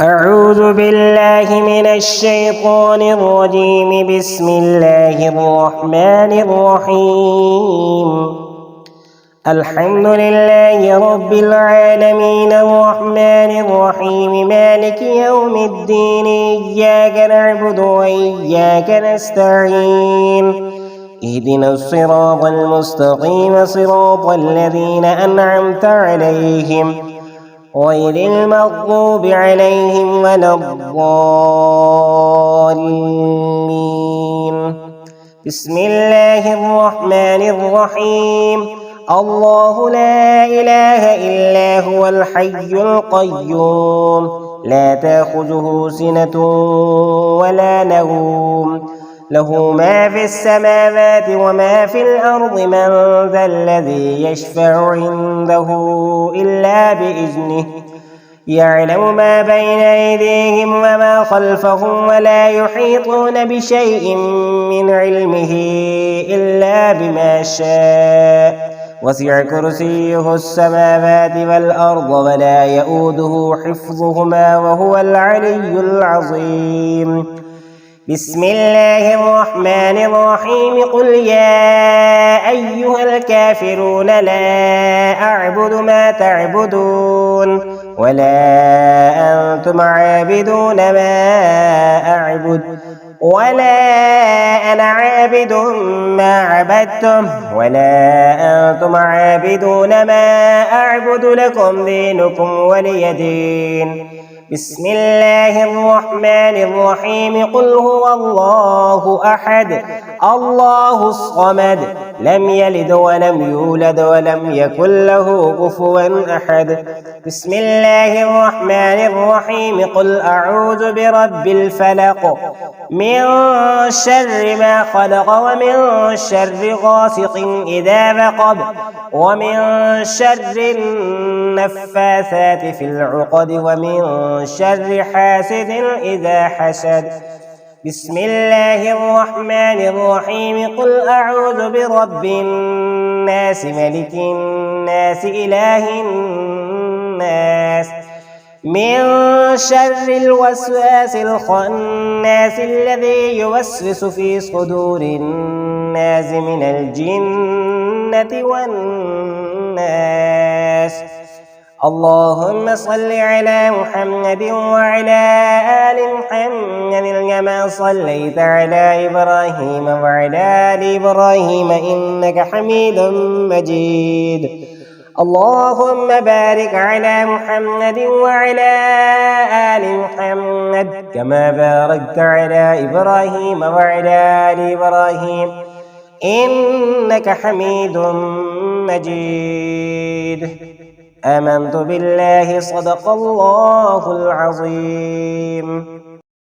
أعوذ بالله من الشيطان الرجيم. بسم الله الرحمن الرحيم. الحمد لله رب العالمين الرحمن الرحيم مالك يوم الدين. إياك نعبد وإياك نستعين. اهدنا الصراط المستقيم صراط الذين أنعمت عليهم غير المغضوب عليهم ولا الضالين. بسم الله الرحمن الرحيم. الله لا إله إلا هو الحي القيوم لا تأخذه سنة ولا نوم له ما في السماوات وما في الأرض. من ذا الذي يشفع عنده إلا بإذنه يعلم ما بين أيديهم وما خلفهم ولا يحيطون بشيء من علمه إلا بما شاء. وسع كرسيه السماوات والأرض ولا يؤوده حفظهما وهو العلي العظيم. بسم الله الرحمن الرحيم. قل يا أيها الكافرون لا أعبد ما تعبدون ولا أنتم عابدون ما أعبد ولا أنا عابد ما عبدتم ولا أنتم عابدون ما أعبد. لكم دينكم ولي دين. بسم الله الرحمن الرحيم. قل هو الله أحد الله الصمد لم يلد ولم يولد ولم يكن له كفوا أحد. بسم الله الرحمن الرحيم. قل أعوذ برب الفلق من شر ما خلق ومن شر غاسق إذا وقب ومن شر النفاثات في العقد ومن شر حاسد إذا حسد. بسم الله الرحمن الرحيم. قل أعوذ برب الناس ملك الناس إله الناس من شر الوسواس الخناس الذي يوسوس في صدور الناس من الجنة والناس. اللهم صل على محمد وعلى آل محمد كما صليت على إبراهيم وعلى آل إبراهيم إنك حميد مجيد. اللهم بارك على محمد وعلى آل محمد كما باركت على إبراهيم وعلى آل إبراهيم إنك حميد مجيد. آمنت بالله صدق الله العظيم.